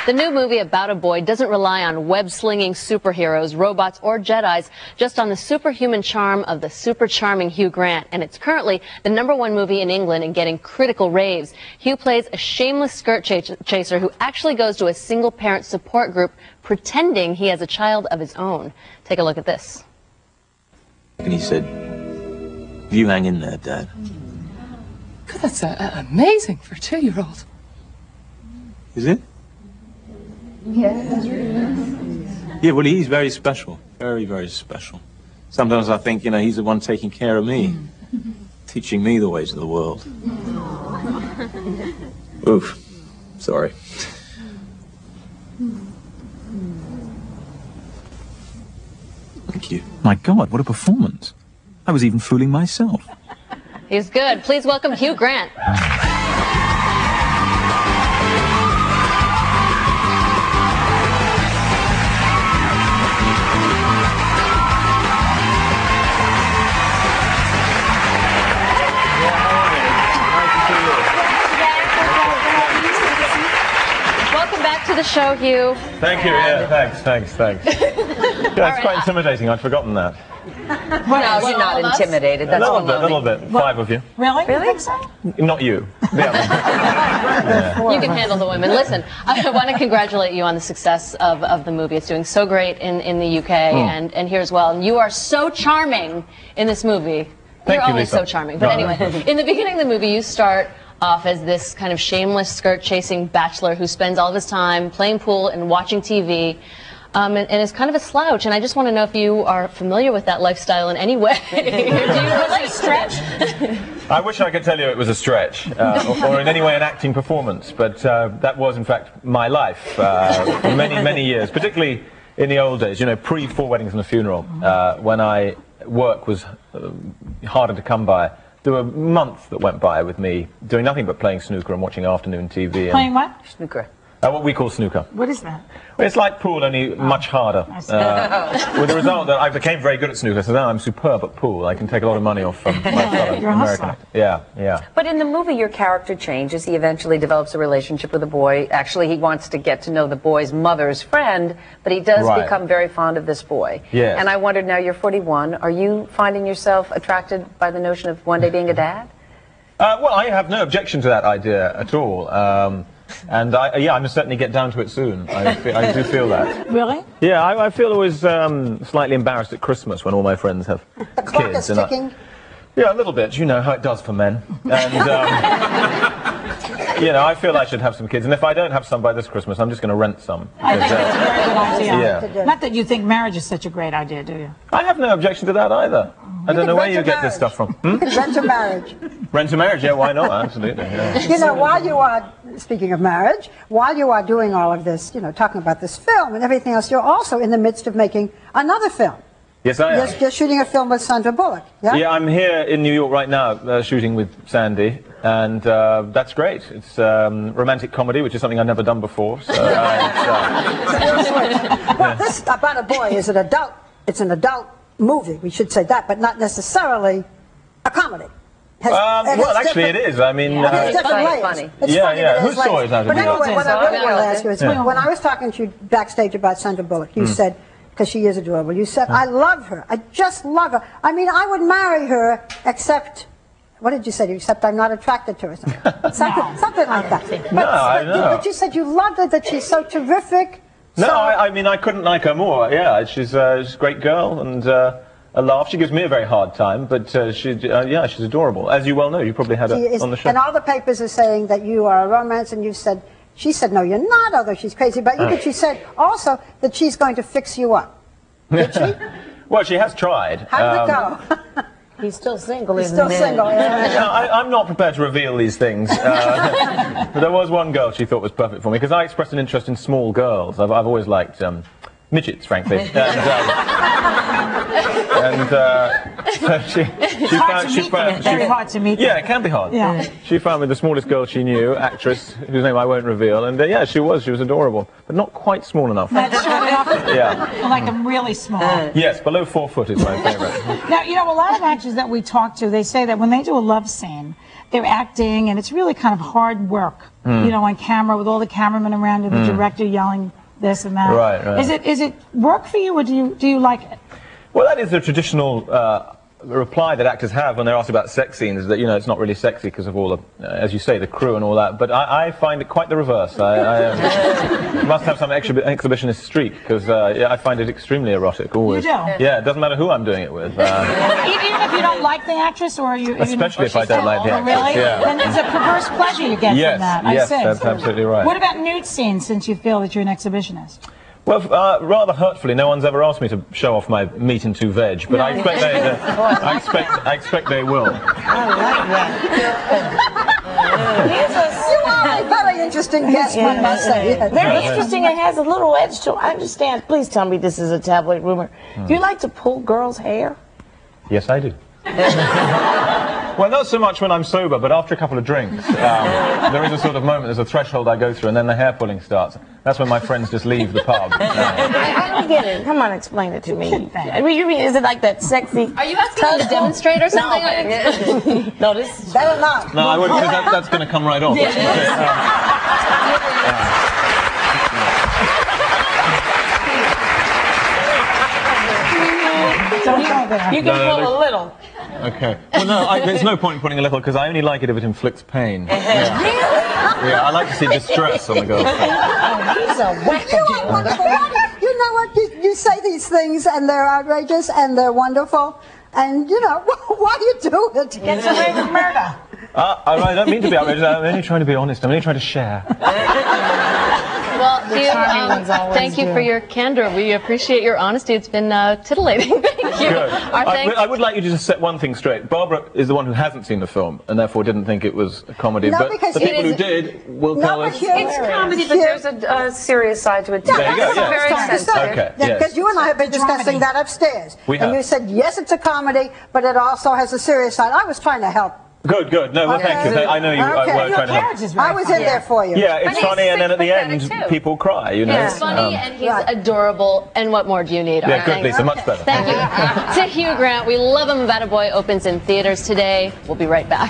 The new movie about a boy doesn't rely on web-slinging superheroes, robots, or Jedis, just on the superhuman charm of the super charming Hugh Grant. And it's currently the #1 movie in England and getting critical raves. Hugh plays a shameless skirt chaser who actually goes to a single-parent support group pretending he has a child of his own. Take a look at this. And he said, "You hang in there, Dad." God, that's amazing for a 2-year-old. Is it? Yeah, that's really nice. Yeah, well, he's very special. Very, very special. Sometimes I think, you know, he's the one taking care of me. Teaching me the ways of the world. Oof. Sorry. Thank you. My God, what a performance. I was even fooling myself. He's good. Please welcome Hugh Grant. Welcome back to the show, Hugh. Thank you, yeah, thanks. Yeah, it's quite intimidating, I'd forgotten that. Well, no, you're not intimidated. That's a little bit. 5 of you. Really? Really? So? Not you. Yeah. You can handle the women. Listen, I want to congratulate you on the success of the movie. It's doing so great in the UK and here as well. And you are so charming in this movie. Thank You're you, always Lisa. so charming. But anyway, in the beginning of the movie, you start off as this kind of shameless skirt-chasing bachelor who spends all of his time playing pool and watching TV. And is kind of a slouch, and I just want to know if you are familiar with that lifestyle in any way. Do you really stretch? I wish I could tell you it was a stretch, or in any way an acting performance, but that was in fact my life for many years, particularly in the old days, you know, pre-4 weddings and a funeral, when work was harder to come by. There were months that went by with me doing nothing but playing snooker and watching afternoon TV. Playing what? Snooker. What we call snooker. What is that? It's like pool, only much harder. With the result that I became very good at snooker, so now I'm superb at pool. I can take a lot of money off from my fellow American. Yeah. But in the movie, your character changes. He eventually develops a relationship with a boy. Actually, he wants to get to know the boy's mother's friend, but he does become very fond of this boy. Yes. And I wondered, now you're 41, are you finding yourself attracted by the notion of one day being a dad? Well, I have no objection to that idea at all. And I'm going to certainly get down to it soon. I do feel that. Really? Yeah, I feel always slightly embarrassed at Christmas when all my friends have the clock kids. Is ticking? Yeah, a little bit. You know how it does for men. And, you know, I feel I should have some kids. And if I don't have some by this Christmas, I'm just going to rent some. I think that's a very good idea. Yeah. Not that you think marriage is such a great idea, do you? I have no objection to that either. I don't know where you get this stuff from. You could rent a marriage. Rent a marriage, yeah, why not? Absolutely. Yeah. You know, while you are, speaking of marriage, while you are doing all of this, you know, talking about this film and everything else, you're also in the midst of making another film. Yes, I am. You're shooting a film with Sandra Bullock, yeah? Yeah, I'm here in New York right now, shooting with Sandy, and that's great. It's romantic comedy, which is something I've never done before. So, well, this about a boy is an adult. It's an adult movie. We should say that, but not necessarily a comedy. Well, actually, it is. I mean, it's funny. It's funny. Whose story is that? But anyway, what I really want to ask you is, when I was talking to you backstage about Sandra Bullock, you said, because she is adorable, you said, I love her. I just love her. I mean, I would marry her, except, what did you say? Except I'm not attracted to her. Something like that. No, I know. But you said you loved her, that she's so terrific. No, I mean, I couldn't like her more. Yeah, she's a great girl and a laugh. She gives me a very hard time, but she's adorable. As you well know, you probably had her on the show. And all the papers are saying that you are a romance, and you said, she said, no, you're not, although she's crazy about you, but she said also that she's going to fix you up. Did she? Well, she has tried. How did it go? He's still single, He's still single, yeah. I'm not prepared to reveal these things. But there was one girl she thought was perfect for me, because I expressed an interest in small girls. I've always liked midgets, frankly. So she found very hard to meet. Yeah, it can be hard. Yeah. She found me the smallest girl she knew, actress whose name I won't reveal, and yeah, she was adorable, but not quite small enough. Yeah. Like I'm really small. Yes, below 4 foot is my favorite. Now, you know, a lot of actors that we talk to, they say that when they do a love scene, they're acting, and it's really kind of hard work, you know, on camera with all the cameramen around you, the director yelling this and that. Right. Is it work for you, or do you like it? Well, that is the traditional reply that actors have when they're asked about sex scenes, is that, you know, it's not really sexy because of all the, as you say, the crew and all that. But I find it quite the reverse. I must have some exhibitionist streak, because yeah, I find it extremely erotic, always. You do? Yeah, it doesn't matter who I'm doing it with. Even if you don't like the actress, or you... Especially if I don't like the actress, really? yeah. Then there's a perverse pleasure you get from that. Yes, I see. that's absolutely right. What about nude scenes, since you feel that you're an exhibitionist? Well, rather hurtfully, no one's ever asked me to show off my meat and two veg, but I expect they will. I like that. You are a very interesting guest, one must say. Very interesting, and has a little edge to it. I understand. Please tell me this is a tabloid rumor. Do you like to pull girls' hair? Yes, I do. Well, not so much when I'm sober, but after a couple of drinks, there is a sort of moment, there's a threshold I go through, and then the hair pulling starts. That's when my friends just leave the pub. I don't get it. Come on, explain it to me. I mean, you mean, is it like that sexy... Are you asking me to demonstrate or something? No, this... Better not. No, I wouldn't, because that's going to come right off. You can pull a little. Okay. Well, no, there's no point in putting a little, because I only like it if it inflicts pain. Yeah. Really? Yeah, I like to see distress on the girl's face. He's a You are wonderful. You know what? You say these things, and they're outrageous, and they're wonderful. And, you know, why do you do it? It's a way to murder. I don't mean to be outrageous. I'm only trying to be honest. I'm only trying to share. Well, Hugh, thank you for your candor. We appreciate your honesty. It's been titillating. Thank you. Good. I would like you to just set one thing straight. Barbara is the one who hasn't seen the film and therefore didn't think it was a comedy. No, but because the people who did will tell us. It's comedy, but there's a serious side to it, too. Yeah, There you go, that's yeah. very sensitive. Okay, Because yes. you and I have been discussing that upstairs. We And have. you said, yes, it's a comedy, but it also has a serious side. I was trying to help. Good, good. No, well, thank you. I know you were trying to help. I was in there for you. Yeah, it's funny, and then at the end, people cry, you know. He's funny, and he's adorable, and what more do you need? Yeah, good, Lisa, much better. Thank you. To Hugh Grant, we love him. About a Boy opens in theaters today. We'll be right back.